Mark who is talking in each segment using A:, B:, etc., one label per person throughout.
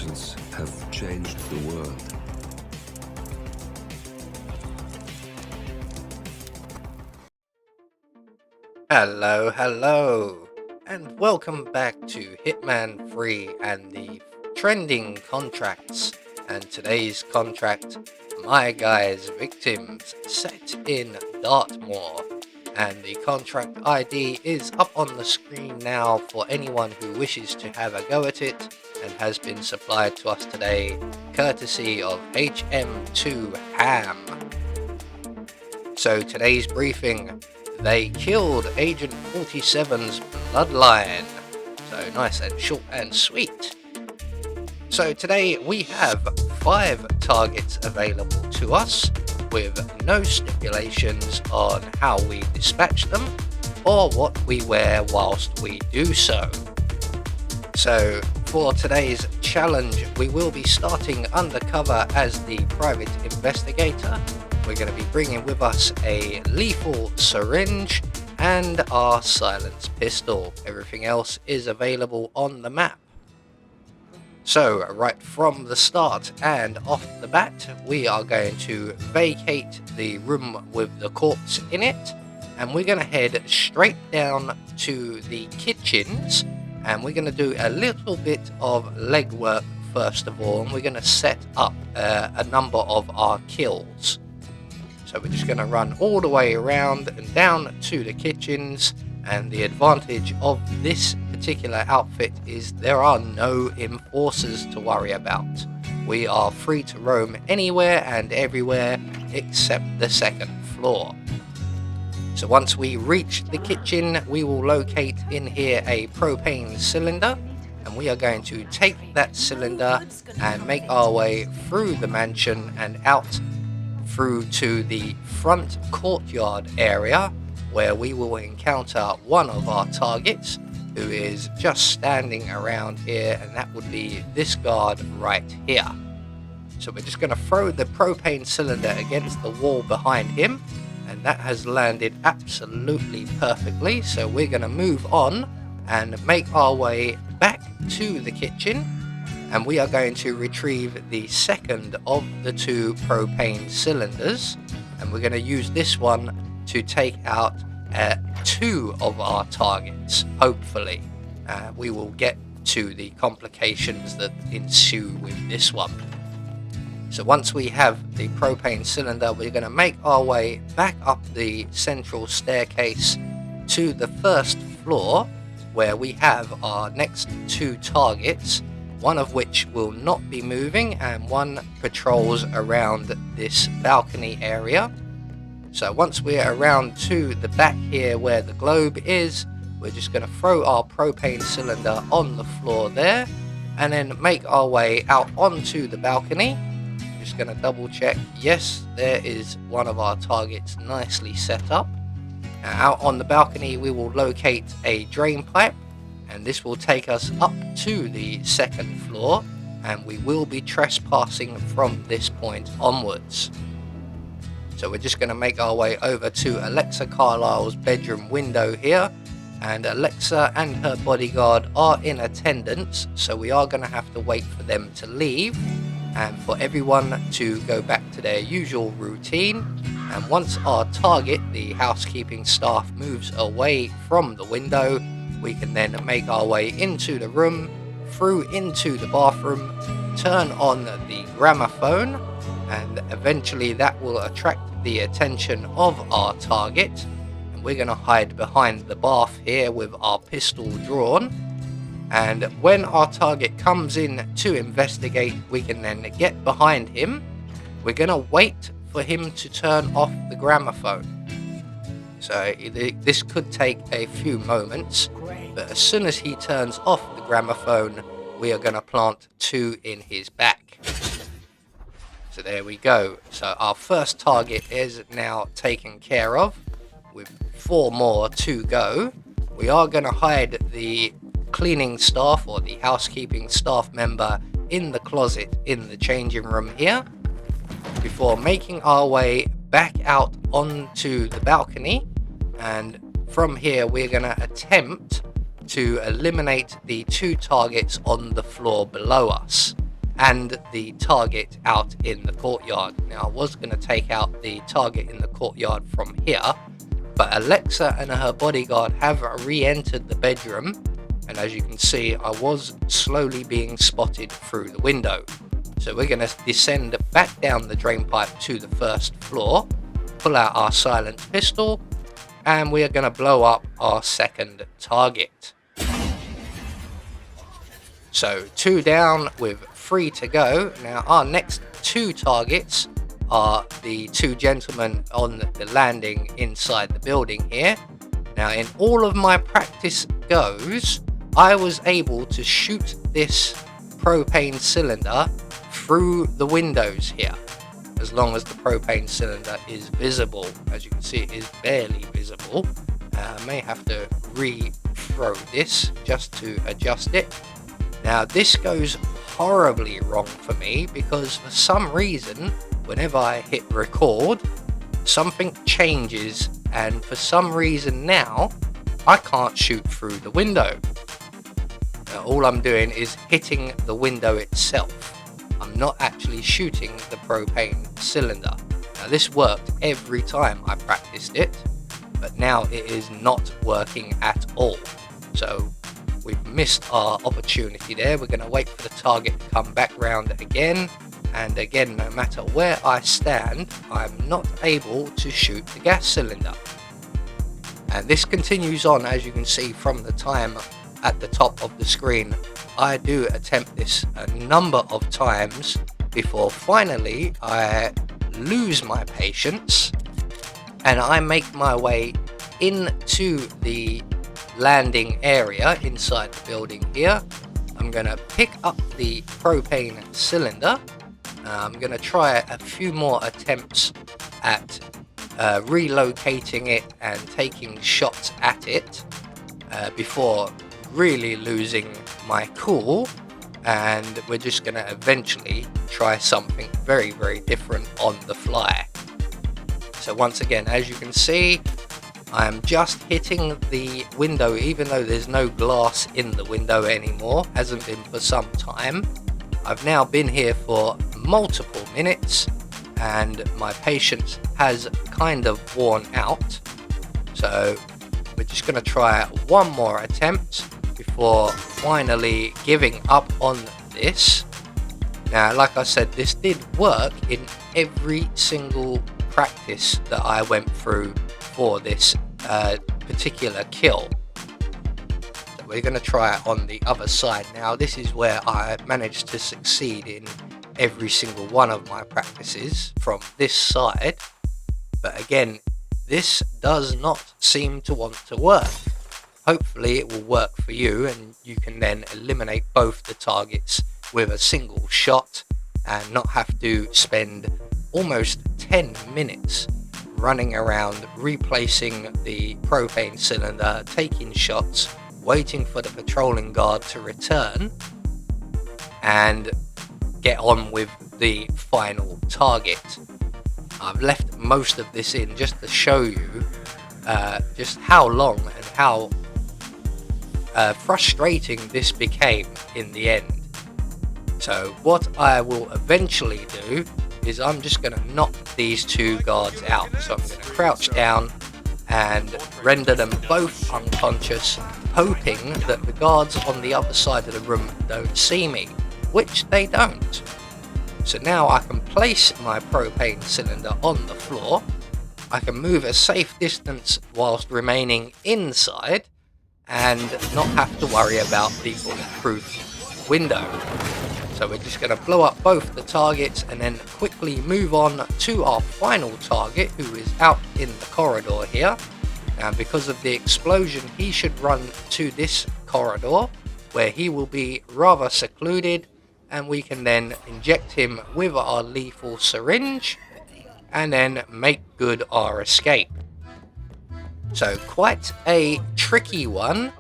A: intelligence have changed the world.
B: Hello, and welcome back to Hitman 3 and the trending contracts. And today's contract, My Guy's Victims, set in Dartmoor. And the contract ID is up on the screen now for anyone who wishes to have a go at it, and has been supplied to us today, courtesy of HM2 Ham. So today's briefing: they killed Agent 47's bloodline. So nice and short and sweet. So today we have 5 targets available to us, with no stipulations on how we dispatch them or what we wear whilst we do so. So for today's challenge, we will be starting undercover as the private investigator. We're going to be bringing with us a lethal syringe and our silenced pistol. Everything else is available on the map. So right from the start and off the bat, we are going to vacate the room with the corpse in it, and we're going to head straight down to the kitchens, and we're going to do a little bit of legwork first of all, and we're going to set up a number of our kills. So we're just going to run all the way around and down to the kitchens, and the advantage of this particular outfit is there are no enforcers to worry about. We are free to roam anywhere and everywhere except the second floor. So once we reach the kitchen, we will locate in here a propane cylinder, and we are going to take that cylinder and make our way through the mansion and out through to the front courtyard area, where we will encounter one of our targets, who is just standing around here, and that would be this guard right here. So we're just going to throw the propane cylinder against the wall behind him, and that has landed absolutely perfectly. So we're going to move on and make our way back to the kitchen, and we are going to retrieve the second of the 2 propane cylinders, and we're going to use this one to take out 2 of our targets. Hopefully we will get to the complications that ensue with this one. So once we have the propane cylinder, we're going to make our way back up the central staircase to the first floor, where we have our next 2 targets, one of which will not be moving and one patrols around this balcony area. So once we're around to the back here where the globe is, we're just going to throw our propane cylinder on the floor there, and then make our way out onto the balcony. Just going to double check. Yes, there is one of our targets nicely set up. Out on the balcony, we will locate a drain pipe, and this will take us up to the second floor, and we will be trespassing from this point onwards. So we're just going to make our way over to Alexa Carlisle's bedroom window here, and Alexa and her bodyguard are in attendance, so we are going to have to wait for them to leave and for everyone to go back to their usual routine. And once our target, the housekeeping staff, moves away from the window, we can then make our way into the room, through into the bathroom, turn on the gramophone, and eventually that will attract the attention of our target, and we're going to hide behind the bath here with our pistol drawn. And when our target comes in to investigate, we can then get behind him. We're going to wait for him to turn off the gramophone. So this could take a few moments, but as soon as he turns off the gramophone, we are going to plant 2 in his back. So there we go. So our first target is now taken care of, with 4 more to go. We are going to hide the cleaning staff or the housekeeping staff member in the closet in the changing room here, before making our way back out onto the balcony. And from here, we're going to attempt to eliminate the 2 targets on the floor below us. and the target out in the courtyard. Now, I was going to take out the target in the courtyard from here, but Alexa and her bodyguard have re-entered the bedroom, and as you can see, I was slowly being spotted through the window. So we're going to descend back down the drain pipe to the first floor, pull out our silenced pistol, and we are going to blow up our second target. So 2 down with 3 to go. Now our next 2 targets are the 2 gentlemen on the landing inside the building here. Now in all of my practice goes, I was able to shoot this propane cylinder through the windows here, as long as the propane cylinder is visible. As you can see, it is barely visible. I may have to re-throw this just to adjust it. Now this goes horribly wrong for me because for some reason, whenever I hit record, something changes, and for some reason now, I can't shoot through the window. Now, all I'm doing is hitting the window itself. I'm not actually shooting the propane cylinder. Now this worked every time I practiced it, but now it is not working at all. So we've missed our opportunity there. We're going to wait for the target to come back round again. And again, no matter where I stand, I'm not able to shoot the gas cylinder. And this continues on, as you can see from the time at the top of the screen. I do attempt this a number of times before finally I lose my patience and I make my way into the landing area inside the building here. I'm going to pick up the propane cylinder. I'm going to try a few more attempts at relocating it and taking shots at it before really losing my cool, and we're just going to eventually try something very, very different on the fly. So once again, as you can see, I'm just hitting the window, even though there's no glass in the window anymore. Hasn't been for some time. I've now been here for multiple minutes and my patience has kind of worn out. So we're just going to try one more attempt before finally giving up on this. Now, like I said, this did work in every single practice that I went through for this particular kill. So we're going to try it on the other side now. This is where I managed to succeed in every single one of my practices from this side. But again, this does not seem to want to work. Hopefully it will work for you and you can then eliminate both the targets with a single shot and not have to spend almost 10 minutes running around replacing the propane cylinder, taking shots, waiting for the patrolling guard to return and get on with the final target. I've left most of this in just to show you just how long and how frustrating this became in the end. So what I will eventually do is I'm just going to knock these two guards out. So I'm going to crouch down and render them both unconscious, hoping that the guards on the other side of the room don't see me, which they don't. So now I can place my propane cylinder on the floor. I can move a safe distance whilst remaining inside and not have to worry about the bulletproof window. So we're just going to blow up both the targets and then quickly move on to our final target, who is out in the corridor here. And because of the explosion, he should run to this corridor where he will be rather secluded, and we can then inject him with our lethal syringe and then make good our escape. So quite a tricky one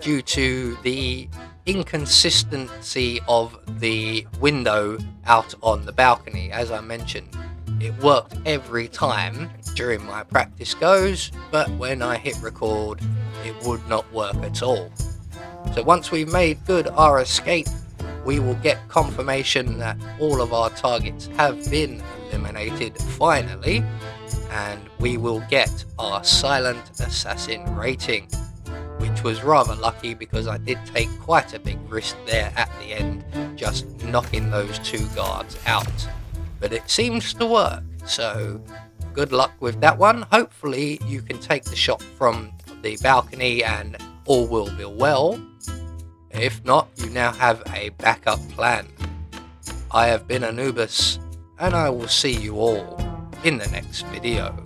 B: due to the inconsistency of the window out on the balcony. As I mentioned, it worked every time during my practice goes, but when I hit record, it would not work at all. So once we've made good our escape, we will get confirmation that all of our targets have been eliminated finally, and we will get our Silent Assassin rating, which was rather lucky because I did take quite a big risk there at the end, just knocking those 2 guards out. But it seems to work, so good luck with that one. Hopefully you can take the shot from the balcony and all will be well. If not, you now have a backup plan. I have been Anubis, and I will see you all in the next video.